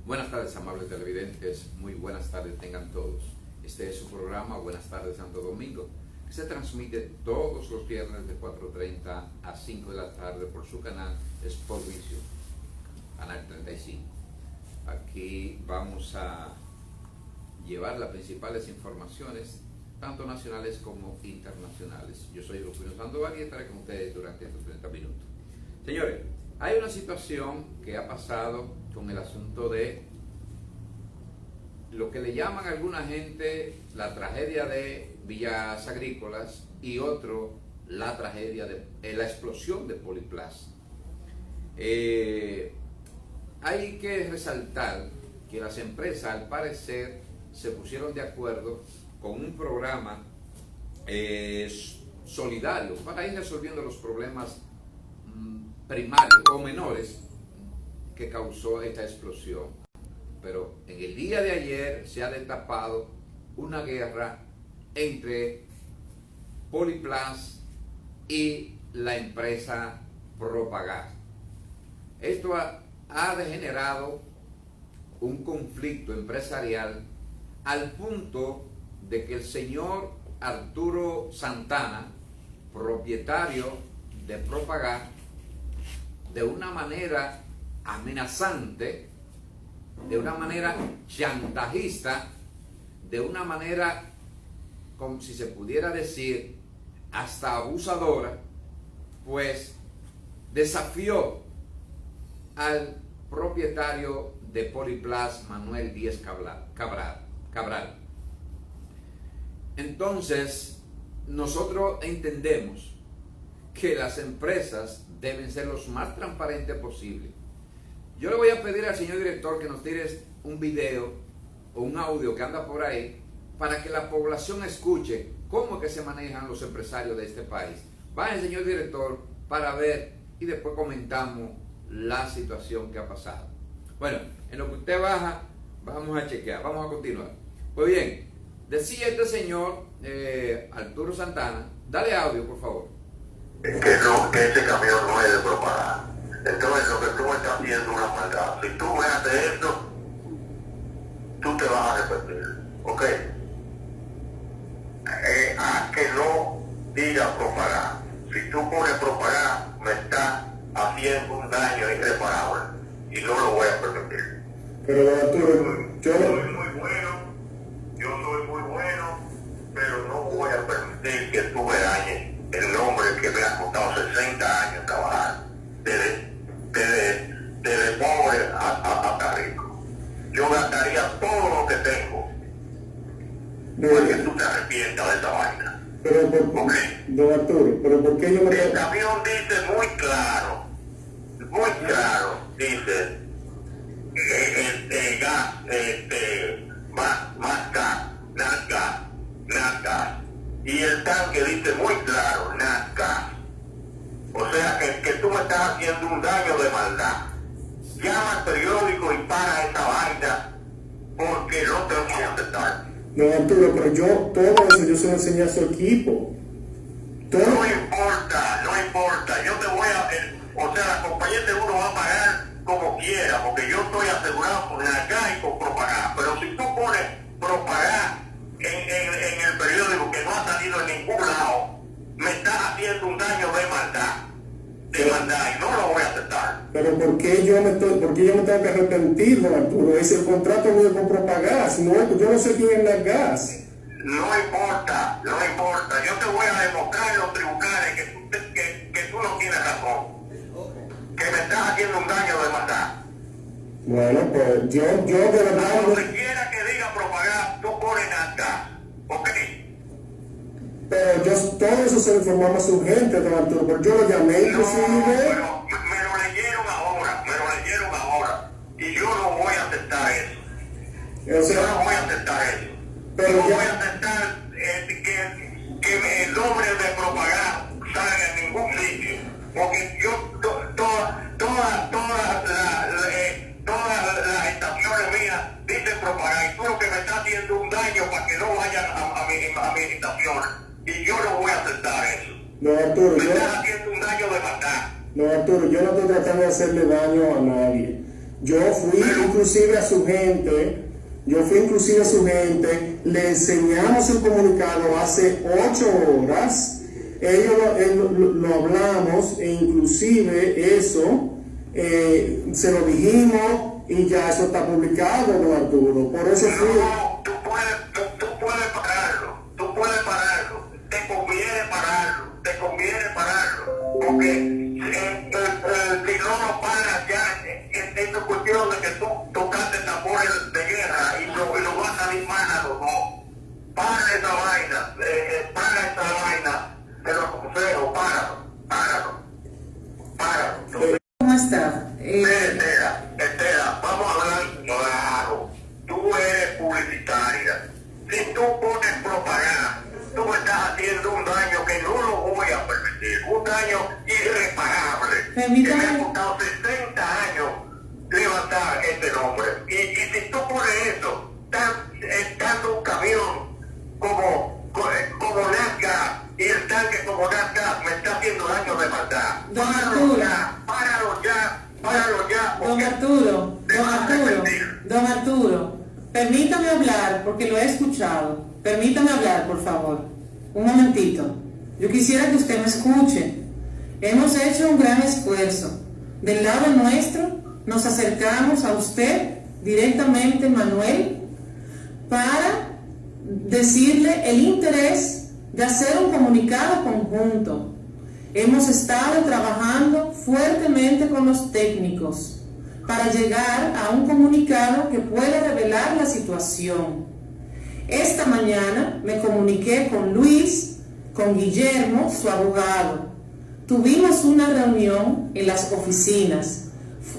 Buenas tardes, amables televidentes, muy buenas tardes tengan todos. Este es su programa Buenas tardes Santo Domingo, que se transmite todos los viernes de 4:30 a 5 de la tarde por su canal Sportvision, canal 35. Aquí vamos a llevar las principales informaciones, tanto nacionales como internacionales. Yo soy Rufino Sandoval y estaré con ustedes durante estos 30 minutos. Señores, hay una situación que ha pasado con el asunto de lo que le llaman a alguna gente la tragedia de Villas Agrícolas y otro la tragedia de la explosión de Poliplas. Hay que resaltar que las empresas al parecer se pusieron de acuerdo con un programa solidario para ir resolviendo los problemas primarios o menores que causó esta explosión. Pero en el día de ayer se ha destapado una guerra entre Poliplas y la empresa Propagás. Esto ha degenerado un conflicto empresarial al punto de que el señor Arturo Santana, propietario de Propagás, de una manera amenazante, de una manera chantajista, de una manera, como si se pudiera decir, hasta abusadora, pues desafió al propietario de Poliplas, Manuel Díez Cabral. Entonces, nosotros entendemos que las empresas deben ser los más transparentes posible. Yo le voy a pedir al señor director que nos tire un video o un audio que anda por ahí para que la población escuche cómo es que se manejan los empresarios de este país. Vaya, señor director, para ver y después comentamos la situación que ha pasado. Bueno, en lo que usted baja, vamos a chequear, vamos a continuar. Pues bien, decía este señor Arturo Santana, dale audio por favor. Que no, que ese camión no es de Propagás. Entonces lo que tú me estás haciendo es una maldad. Si tú me haces esto, tú te vas a arrepentir. ¿Ok? A que no diga Propagás. Si tú pones Propagás, me estás haciendo un daño irreparable. Y no lo voy a permitir. Pero Arturo, yo soy muy bueno, pero no voy a permitir que tú me dañes el hombre que me ha costado 60 años trabajar, desde pobre hasta rico. Yo gastaría todo lo que tengo, porque tú te arrepientas de esa vaina. Pero ¿Okay? Don Arturo, pero ¿por qué yo me... El camión dice muy claro, dice gas, más gas, y el tanque dice muy claro, gas. O sea que tú me estás haciendo un daño de maldad. Llama al periódico y para esta vaina, porque no te voy a aceptar. No, Arturo, pero todo eso yo se lo enseñé a su equipo. No importa, yo te voy a... o sea, la compañía de seguro va a pagar como quiera, porque yo estoy asegurado con NASCAR y con Propagás. Pero si tú pones Propagás en el periódico que no ha salido en ningún lado, me estás haciendo un daño de maldad, y no lo voy a aceptar. Pero ¿por qué yo me tengo que arrepentir, Don Arturo? Es el contrato mío con Propagás, no, yo no sé quién es la gas. No importa, yo te voy a demostrar en los tribunales que tú no tienes razón, que me estás haciendo un daño de maldad. Bueno, pues yo de verdad... Donde quiera que diga Propagás, tú pones gas, ¿ok? Pero todo eso se lo informamos a su gente, Don Arturo, pero yo lo llamé inclusive... No, pero me lo leyeron ahora, y yo no voy a aceptar eso. Yo no voy a aceptar eso. Pero no voy a aceptar que el nombre de Propagás salga en ningún sitio, porque yo todas las estaciones mías dicen Propagás, y tú lo que me estás haciendo un daño para que no vayan a mi estación, y yo no voy a aceptar eso. No, Arturo, me estás haciendo un daño de maldad. No, Arturo, yo no estoy tratando de hacerle daño a nadie. Yo fui inclusive a su gente, le enseñamos el comunicado hace 8 horas, lo hablamos e inclusive eso se lo dijimos y ya eso está publicado, don Arturo. Por eso fui. No, tú puedes pararlo, te conviene pararlo, porque si no lo paras ya, es cuestión de que tú tocaste tambores de guerra y lo vas a salir mal, no. Para esa vaina, pero feo, páralo. ¿Cómo está? Estela, vamos a hablar claro. Tú eres publicitaria. Si tú pones propaganda, tú me estás haciendo un daño que no lo voy a permitir. Un daño irreparable. Permítame. Que me ha costado 60 años levantar este nombre. Y si tú pones eso, estando un camión como Nazca y el tanque como Nazca, me está haciendo daño de maldad. Don Arturo. Páralo ya. Don Arturo, permítame hablar porque lo he escuchado. Permítame hablar, por favor. Un momentito. Yo quisiera que usted me escuche. Hemos hecho un gran esfuerzo. Del lado nuestro, nos acercamos a usted directamente, Manuel, para decirle el interés de hacer un comunicado conjunto. Hemos estado trabajando fuertemente con los técnicos para llegar a un comunicado que pueda revelar la situación. Esta mañana me comuniqué con Luis, con Guillermo, su abogado. Tuvimos una reunión en las oficinas.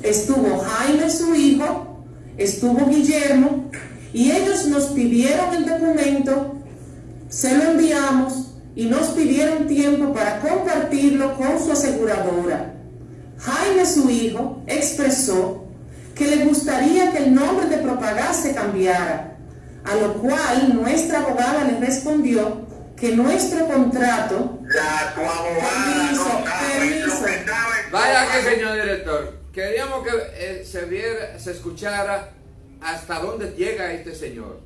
Estuvo Jaime, su hijo, estuvo Guillermo, y ellos nos pidieron el documento, se lo enviamos y nos pidieron tiempo para compartirlo con su aseguradora. Jaime, su hijo, expresó que le gustaría que el nombre de Propagás se cambiara, a lo cual nuestra abogada le respondió que nuestro contrato... Tu abogada no sabe lo que sabe. Vaya que, señor director, queríamos que se escuchara hasta dónde llega este señor.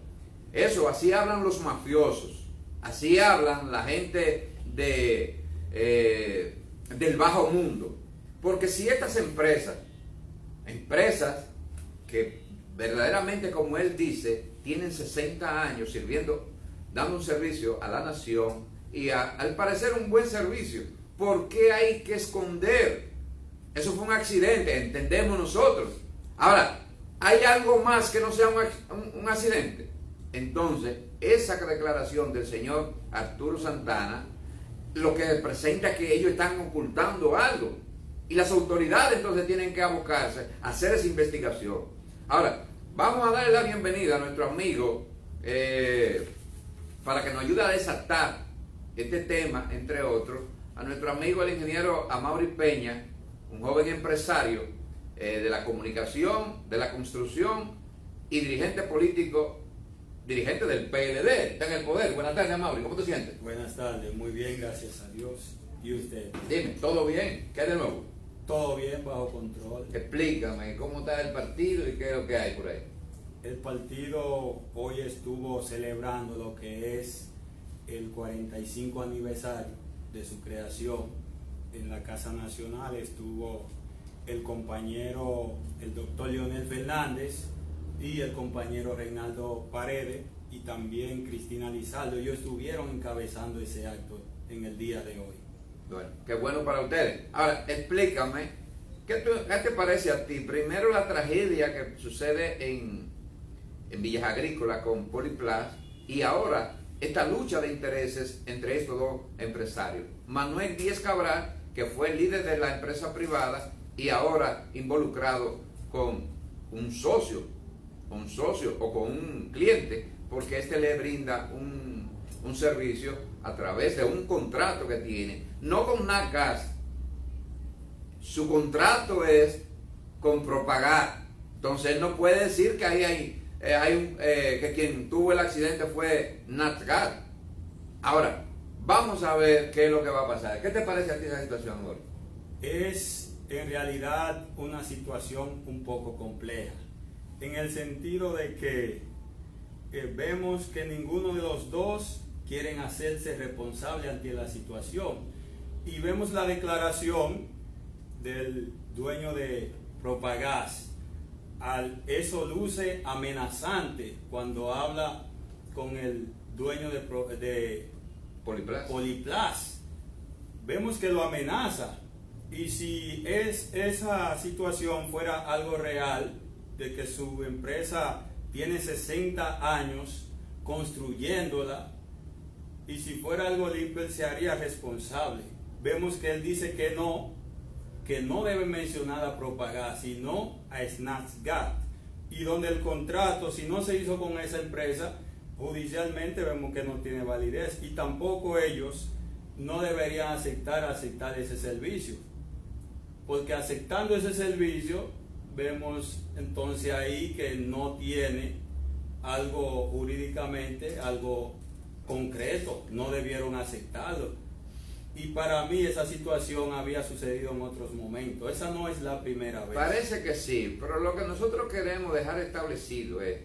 Eso, así hablan los mafiosos. Así hablan la gente del bajo mundo. Porque si estas empresas que verdaderamente, como él dice, tienen 60 años dando un servicio a la nación y al parecer un buen servicio, ¿por qué hay que esconder? Eso fue un accidente, entendemos nosotros. Ahora, ¿hay algo más que no sea un accidente? Entonces, esa declaración del señor Arturo Santana lo que presenta es que ellos están ocultando algo. Y las autoridades entonces tienen que abocarse a hacer esa investigación. Ahora, vamos a darle la bienvenida a nuestro amigo para que nos ayude a desatar este tema, entre otros, a nuestro amigo el ingeniero Amaury Peña, un joven empresario de la comunicación, de la construcción y dirigente político, dirigente del PLD, está en el poder. Buenas tardes, Amaury, ¿cómo te sientes? Buenas tardes, muy bien, gracias a Dios. ¿Y usted? Dime, ¿todo bien? ¿Qué hay de nuevo? Todo bien, bajo control. Explícame, ¿cómo está el partido y qué es lo que hay por ahí? El partido hoy estuvo celebrando lo que es el 45 aniversario de su creación. En la Casa Nacional estuvo el compañero, el doctor Leonel Fernández y el compañero Reinaldo Paredes y también Cristina Lizardo. Ellos estuvieron encabezando ese acto en el día de hoy. Bueno, qué bueno para ustedes. Ahora, explícame, ¿qué te parece a ti? Primero la tragedia que sucede en Villas Agrícolas con Poliplas y ahora esta lucha de intereses entre estos dos empresarios. Manuel Díez Cabral, que fue el líder de la empresa privada y ahora involucrado con un socio o con un cliente, porque este le brinda un servicio a través de un contrato que tiene, no con NatGas. Su contrato es con Propagás. Entonces él no puede decir que que quien tuvo el accidente fue NatGas. Ahora, vamos a ver qué es lo que va a pasar. ¿Qué te parece a ti esa situación, Jorge? Es en realidad una situación un poco compleja, en el sentido de que vemos que ninguno de los dos quieren hacerse responsable ante la situación, y vemos la declaración del dueño de Propagás. Eso luce amenazante cuando habla con el dueño de Poliplas. Vemos que lo amenaza, y si esa situación fuera algo real, de que su empresa tiene 60 años construyéndola, y si fuera algo limpio, él se haría responsable. Vemos que él dice que no debe mencionar a Propagás, sino a Snapchat, y donde el contrato, si no se hizo con esa empresa, judicialmente vemos que no tiene validez, y tampoco ellos no deberían aceptar ese servicio, porque aceptando ese servicio vemos entonces ahí que no tiene algo jurídicamente, algo concreto, no debieron aceptarlo. Y para mí esa situación había sucedido en otros momentos, esa no es la primera vez. Parece que sí, pero lo que nosotros queremos dejar establecido es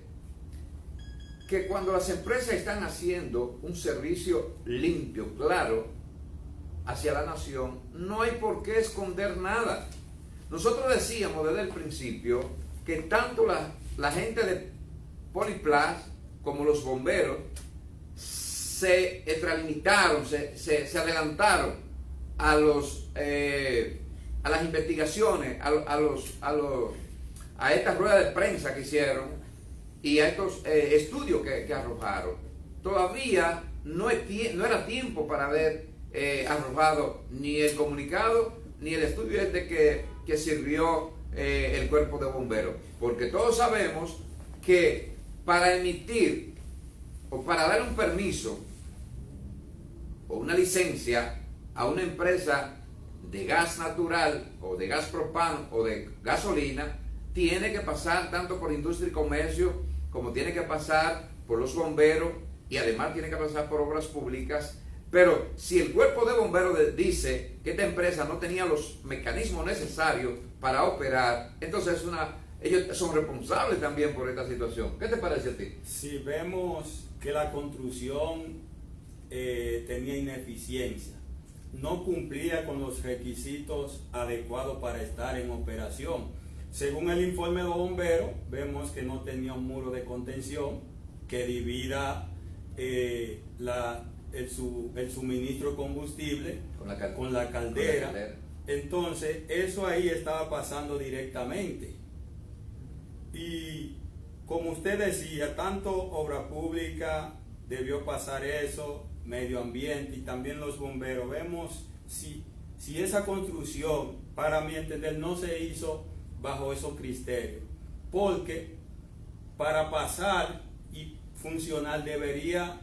que cuando las empresas están haciendo un servicio limpio, claro, hacia la nación, no hay por qué esconder nada. Nosotros decíamos desde el principio que tanto la gente de Poliplas como los bomberos se extralimitaron, se adelantaron a las investigaciones, a estas ruedas de prensa que hicieron y a estos estudios que arrojaron. Todavía no era tiempo para haber arrojado ni el comunicado ni el estudio que sirvió el cuerpo de bomberos, porque todos sabemos que para emitir o para dar un permiso o una licencia a una empresa de gas natural o de gas propano o de gasolina, tiene que pasar tanto por industria y comercio como tiene que pasar por los bomberos, y además tiene que pasar por obras públicas. Pero si el cuerpo de bomberos dice que esta empresa no tenía los mecanismos necesarios para operar, entonces ellos son responsables también por esta situación. ¿Qué te parece a ti? Si vemos que la construcción tenía ineficiencia, no cumplía con los requisitos adecuados para estar en operación. Según el informe de los bomberos, vemos que no tenía un muro de contención que divida el suministro de combustible con la caldera. Entonces, eso ahí estaba pasando directamente. Y como usted decía, tanto obra pública debió pasar eso, medio ambiente y también los bomberos. Vemos si esa construcción, para mi entender, no se hizo bajo esos criterios, porque para pasar y funcionar debería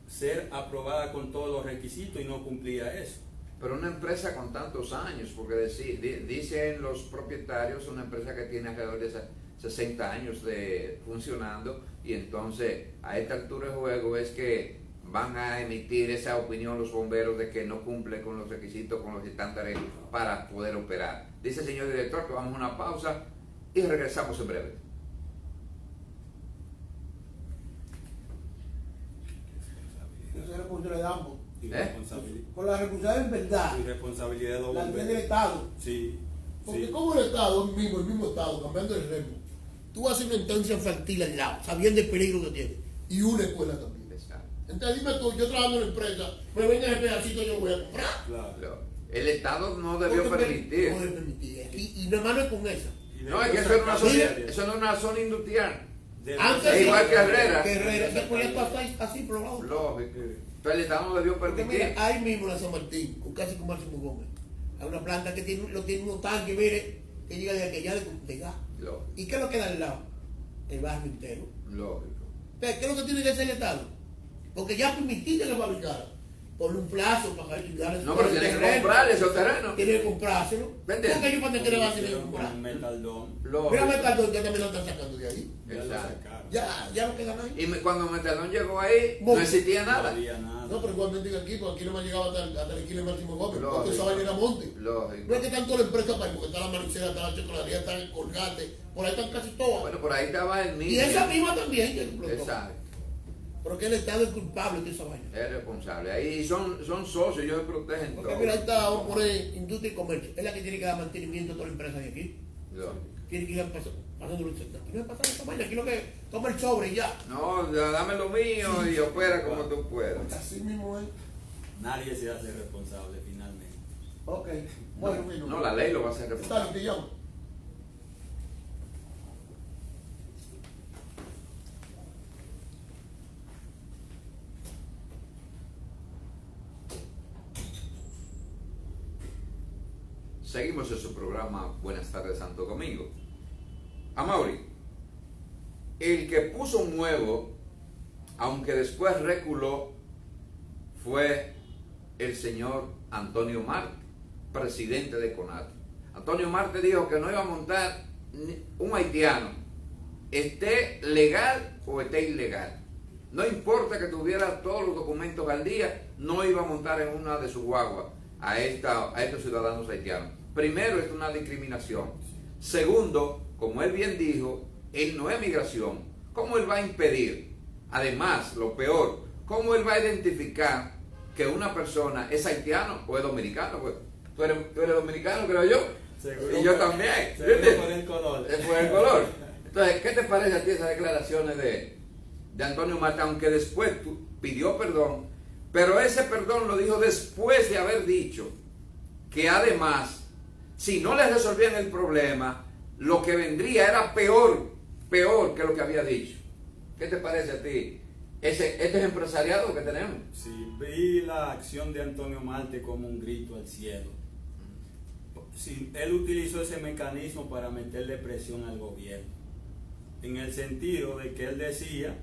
ser aprobada con todos los requisitos, y no cumplía eso. Pero una empresa con tantos años, porque dicen los propietarios, una empresa que tiene alrededor de 60 años de funcionando, y entonces a esta altura de juego es que van a emitir esa opinión los bomberos de que no cumple con los requisitos, con los estándares para poder operar. Dice el señor director que vamos a una pausa y regresamos en breve. Esa responsabilidad de ambos. Con la responsabilidad en verdad. Y responsabilidad de los la bomberos. del Estado. Sí. Porque como el Estado, el mismo Estado, cambiando el remo, tú haces una instancia infantil al lado, sabiendo el peligro que tiene, y una escuela también. Entonces dime tú, yo trabajando en la empresa, me venden el pedacito, yo voy a comprar. Claro. El Estado no debió permitir. No debe permitir. Y nada más no es con esa. No, es que eso no es una zona industrial. Antes Es igual que Herrera. Que Herrera, se podía pasar así por lado. Lógico. Pero el Estado no debió Porque permitir. mira, ahí mismo en San Martín, casi con Máximo Gómez, hay una planta que tiene unos tanques, mire, que llega de aquella de gas. Lógico. ¿Y qué es lo que da al lado? El barrio entero. Lógico. Entonces, ¿qué es lo que tiene que hacer el Estado? Porque ya permitiste que fabricara. Ponle un plazo para que darle No, pero tiene que comprar esos terrenos. Tiene que comprárselo. ¿Vende? Porque ellos para tener va a tener que Hicieron comprar. con Metaldón. Mira, Metaldón, ya también lo están sacando de ahí. Ya lo Exacto. sacaron. Ya no quedan ahí. Y cuando Metalón llegó ahí, no existía No nada. había nada. No, pero igualmente aquí, porque aquí no me ha llegado hasta el esquina de Máximo Gómez, Lógico. porque esa vaina era monte. Lógico. No es que están todas las empresas para ahí, porque está la manicera, está la chocolatería, está el colgate, por ahí están casi todas. Bueno, por ahí estaba el Y mismo. esa misma también que explotó. Exacto. Pero que el Estado es culpable de esa vaina. Es responsable. Ahí son socios, ellos se protegen Porque todo. mira, ahí está, vamos a poner industria y comercio. Es la que tiene que dar mantenimiento a toda la empresa de aquí. Lógico. Tiene que ir pasando los sectores. Aquí no es pasar esa vaina, aquí lo que toma el sobre y ya. No, dame lo mío y opera como tú puedas. Así mismo es. Nadie se hace responsable finalmente. Ok. Bueno, bueno. No, la ley lo va a hacer Está responsable. litigado. Seguimos en su programa Buenas tardes Santo Domingo. Amaury, el que puso un nuevo, aunque después reculó, fue el señor Antonio Marte, presidente de CONATE. Antonio Marte dijo que no iba a montar un haitiano, esté legal o esté ilegal. No importa que tuviera todos los documentos al día, no iba a montar en una de sus guaguas a estos ciudadanos haitianos. Primero, es una discriminación. Segundo, como él bien dijo, él no es migración. ¿Cómo él va a impedir? Además, lo peor, ¿cómo él va a identificar que una persona es haitiano o es dominicano? Pues, tú eres dominicano, creo yo. Seguro Y yo por- también. seguro ¿Viste? por el color. Es por el color. Entonces, ¿qué te parece a ti esas declaraciones de Antonio Marte? Aunque después pidió perdón, pero ese perdón lo dijo después de haber dicho que además, si no les resolvían el problema, lo que vendría era peor que lo que había dicho. ¿Qué te parece a ti? Este es empresariado que tenemos. Sí, vi la acción de Antonio Marte como un grito al cielo. Sí, él utilizó ese mecanismo para meterle presión al gobierno, en el sentido de que él decía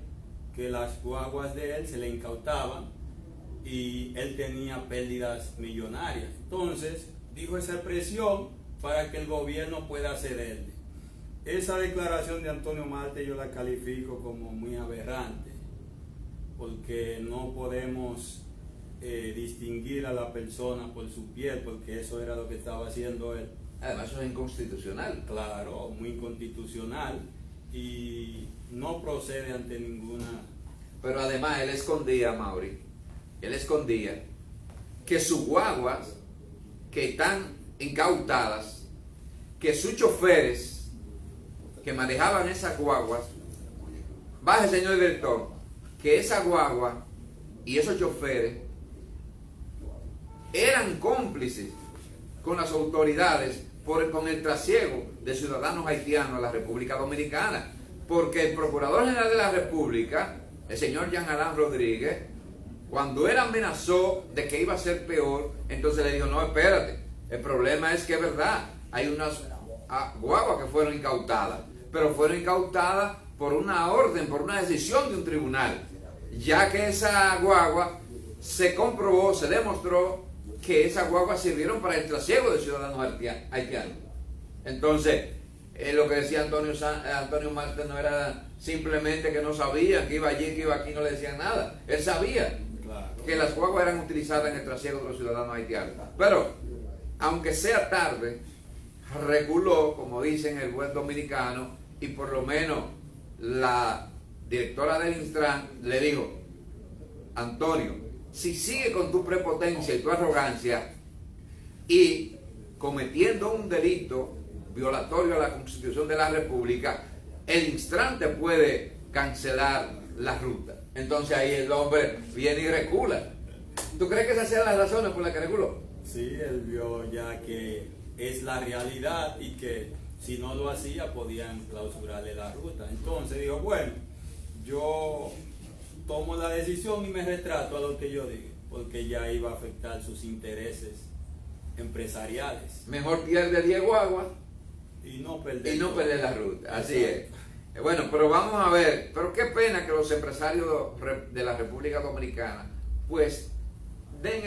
que las guaguas de él se le incautaban y él tenía pérdidas millonarias. Entonces, dijo esa presión para que el gobierno pueda cederle. Esa declaración de Antonio Marte yo la califico como muy aberrante, porque no podemos distinguir a la persona por su piel, porque eso era lo que estaba haciendo él. Además, eso es inconstitucional. Claro, muy inconstitucional y no procede ante ninguna... Pero además, él escondía, Mauri, él escondía que sus guaguas que están incautadas, que sus choferes que manejaban esas guaguas, baje señor director, que esa guagua y esos choferes eran cómplices con las autoridades con el trasiego de ciudadanos haitianos a la República Dominicana, porque el Procurador General de la República, el señor Jean Alain Rodríguez, cuando él amenazó de que iba a ser peor, entonces le dijo, no, espérate, el problema es que es verdad, hay unas guaguas que fueron incautadas, pero fueron incautadas por una orden, por una decisión de un tribunal, ya que esa guagua se comprobó, se demostró que esas guaguas sirvieron para el trasiego de ciudadanos haitianos. Entonces, lo que decía Antonio Marte no era simplemente que no sabía, que iba allí, que iba aquí, no le decían nada. Él sabía que las guaguas eran utilizadas en el trasiego de los ciudadanos haitianos. Pero, aunque sea tarde, reculó, como dicen el buen dominicano, y por lo menos la directora del Instran le dijo, Antonio, si sigue con tu prepotencia y tu arrogancia y cometiendo un delito violatorio a la Constitución de la República, el Instran te puede cancelar la ruta. Entonces ahí el hombre viene y recula. ¿Tú crees que esas sean las razones por las que reculó? Sí, él vio ya que es la realidad y que si no lo hacía podían clausurarle la ruta. Entonces dijo, bueno, yo tomo la decisión y me retrato a lo que yo dije, porque ya iba a afectar sus intereses empresariales. Mejor pierde 10 guaguas Y no perder. y no perder la ruta. Así es. Bueno, pero vamos a ver, pero qué pena que los empresarios de la República Dominicana, pues, den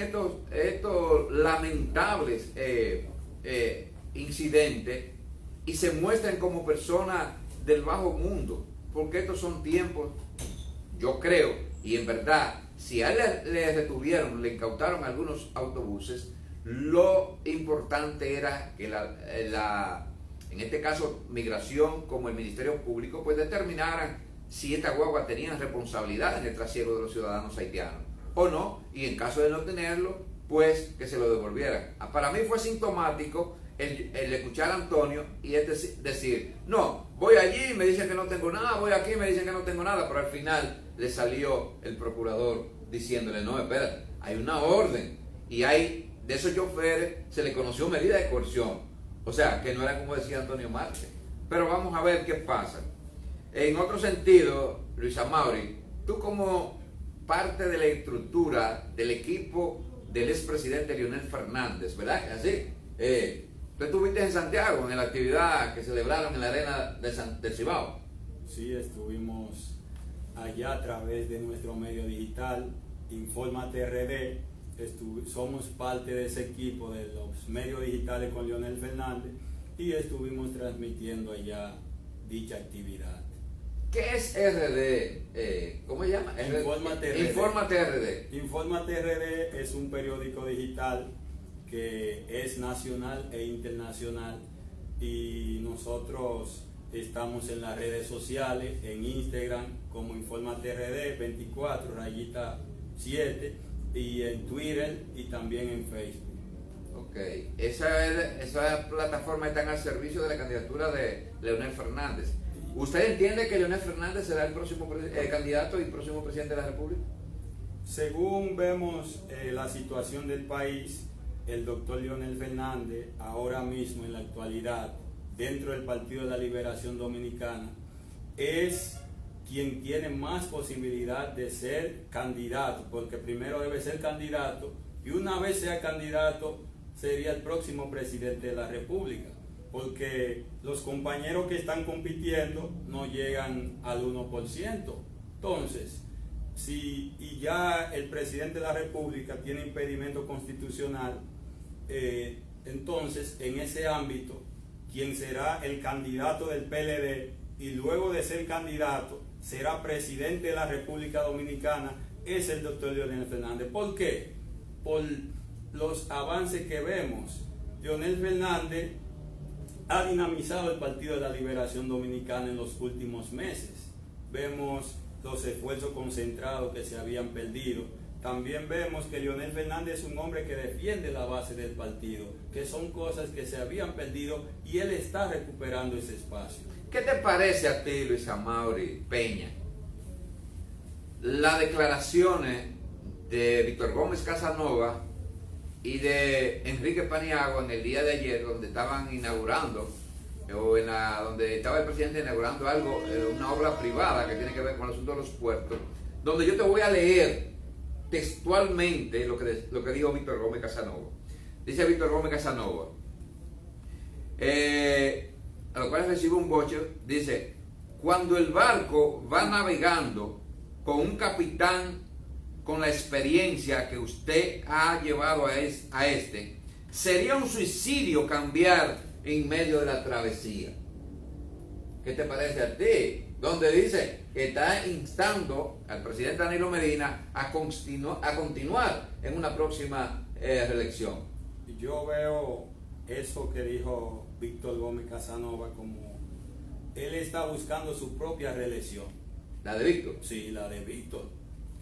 estos lamentables incidentes y se muestren como personas del bajo mundo, porque estos son tiempos, yo creo, y en verdad, si a él le retuvieron, le incautaron algunos autobuses, lo importante era que en este caso Migración como el Ministerio Público pues determinaran si esta guagua tenía responsabilidad en el trasiego de los ciudadanos haitianos o no, y en caso de no tenerlo, pues que se lo devolvieran. Para mí fue sintomático el escuchar a Antonio y es decir, no, voy allí, me dicen que no tengo nada, voy aquí, me dicen que no tengo nada, pero al final le salió el procurador diciéndole, no, espera, hay una orden y hay, de esos choferes se le conoció medida de coerción, o sea, que no era como decía Antonio Marte. Pero vamos a ver qué pasa. En otro sentido, Luis Amaury, tú como parte de la estructura del equipo del expresidente Leonel Fernández, ¿verdad? Así, tú estuviste en Santiago en la actividad que celebraron en la arena del Cibao. Sí, estuvimos allá a través de nuestro medio digital, Infórmate RD. Somos parte de ese equipo de los medios digitales con Leonel Fernández y estuvimos transmitiendo allá dicha actividad. ¿Qué es RD? ¿Cómo se llama? Infórmate RD. Infórmate RD. Infórmate RD es un periódico digital que es nacional e internacional y nosotros estamos en las redes sociales, en Instagram como Infórmate RD 24-7 y en Twitter y también en Facebook. Ok, esa plataforma está al servicio de la candidatura de Leonel Fernández. ¿Usted entiende que Leonel Fernández será el próximo candidato y próximo presidente de la República? Según vemos la situación del país, el doctor Leonel Fernández, ahora mismo en la actualidad, dentro del Partido de la Liberación Dominicana, es quien tiene más posibilidad de ser candidato, porque primero debe ser candidato y una vez sea candidato sería el próximo presidente de la República, porque los compañeros que están compitiendo no llegan al 1%. Entonces, y ya el presidente de la República tiene impedimento constitucional, entonces en ese ámbito, quien será el candidato del PLD y luego de ser candidato será presidente de la República Dominicana es el doctor Leonel Fernández. ¿Por qué? Por los avances que vemos. Leonel Fernández ha dinamizado el Partido de la Liberación Dominicana en los últimos meses. Vemos los esfuerzos concentrados que se habían perdido. También vemos que Leonel Fernández es un hombre que defiende la base del partido, que son cosas que se habían perdido y él está recuperando ese espacio. ¿Qué te parece a ti, Luis Amaury Peña, las declaraciones de Víctor Gómez Casanova y de Enrique Paniagua en el día de ayer, donde estaban inaugurando, donde estaba el presidente inaugurando algo, una obra privada que tiene que ver con el asunto de los puertos, donde yo te voy a leer textualmente lo que dijo Víctor Gómez Casanova? Dice Víctor Gómez Casanova, a lo cual recibe un boche, dice: cuando el barco va navegando con un capitán con la experiencia que usted ha llevado a este, sería un suicidio cambiar en medio de la travesía. ¿Qué te parece a ti? Donde dice que está instando al presidente Danilo Medina a continuar en una próxima reelección. Yo veo eso que dijo Víctor Gómez Casanova como él está buscando su propia reelección. ¿La de Víctor? Sí, la de Víctor,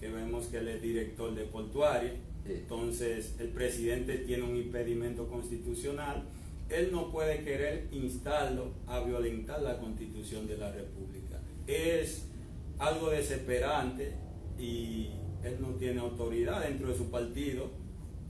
que vemos que él es director de Portuaria. Sí. Entonces el presidente tiene un impedimento constitucional. Él no puede querer instarlo a violentar la Constitución de la República. Es algo desesperante y él no tiene autoridad dentro de su partido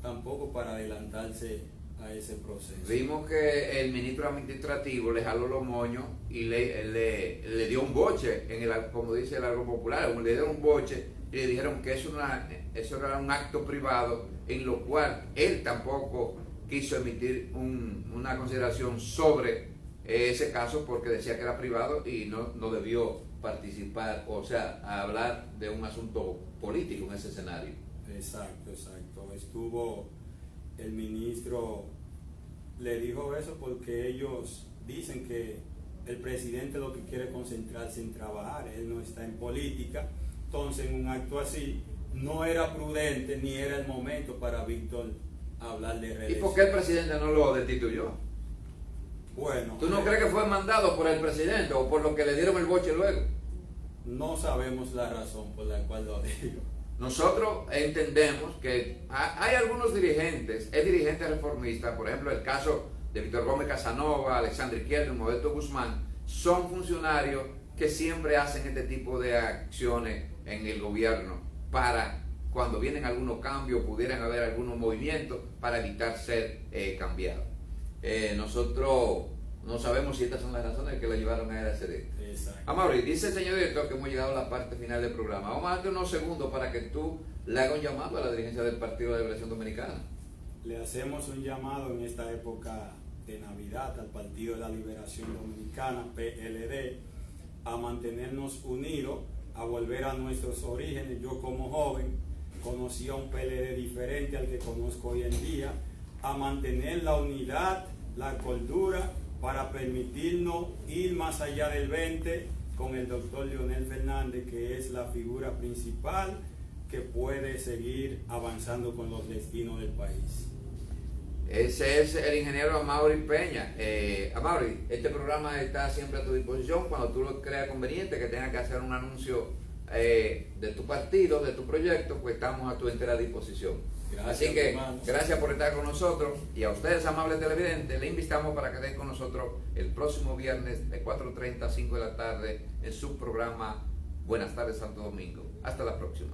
tampoco para adelantarse a ese proceso. Vimos que el ministro administrativo le jaló los moños y le dio un boche, como dice el algo popular, le dieron un boche y le dijeron que eso era un acto privado en lo cual él tampoco quiso emitir una consideración sobre ese caso porque decía que era privado y no debió participar, o sea, a hablar de un asunto político en ese escenario. Exacto. Estuvo el ministro, le dijo eso porque ellos dicen que el presidente lo que quiere es concentrarse en trabajar, él no está en política. Entonces, en un acto así, no era prudente ni era el momento para Víctor hablar de reelección. ¿Y por qué el presidente no lo destituyó? Bueno, ¿Tú no crees que fue mandado por el presidente o por lo que le dieron el boche luego? no sabemos la razón por la cual lo dijo. Nosotros entendemos que hay algunos dirigentes, dirigentes reformistas, por ejemplo el caso de Víctor Gómez Casanova, Alexandre Izquierdo, Modesto Guzmán, son funcionarios que siempre hacen este tipo de acciones en el gobierno para cuando vienen algunos cambios, pudieran haber algunos movimientos para evitar ser cambiados. Nosotros no sabemos si estas son las razones que lo llevaron a él a hacer esto. Exacto. Amaury, dice el señor director que hemos llegado a la parte final del programa. Vamos a darte unos segundos para que tú le hagas un llamado a la dirigencia del Partido de la Liberación Dominicana. Le hacemos un llamado en esta época de Navidad al Partido de la Liberación Dominicana, PLD, a mantenernos unidos, a volver a nuestros orígenes. Yo como joven conocía un PLD diferente al que conozco hoy en día, a mantener la unidad, la cordura, para permitirnos ir más allá del 20 con el doctor Leonel Fernández, que es la figura principal que puede seguir avanzando con los destinos del país. Ese es el ingeniero Amaury Peña. Amaury, este programa está siempre a tu disposición cuando tú lo creas conveniente, que tengas que hacer un anuncio de tu partido, de tu proyecto, pues estamos a tu entera disposición. Gracias, así que hermano. gracias por estar con nosotros y a ustedes, amables televidentes, le invitamos para que estén con nosotros el próximo viernes de 4:30 a 5 de la tarde en su programa Buenas tardes Santo Domingo. Hasta la próxima.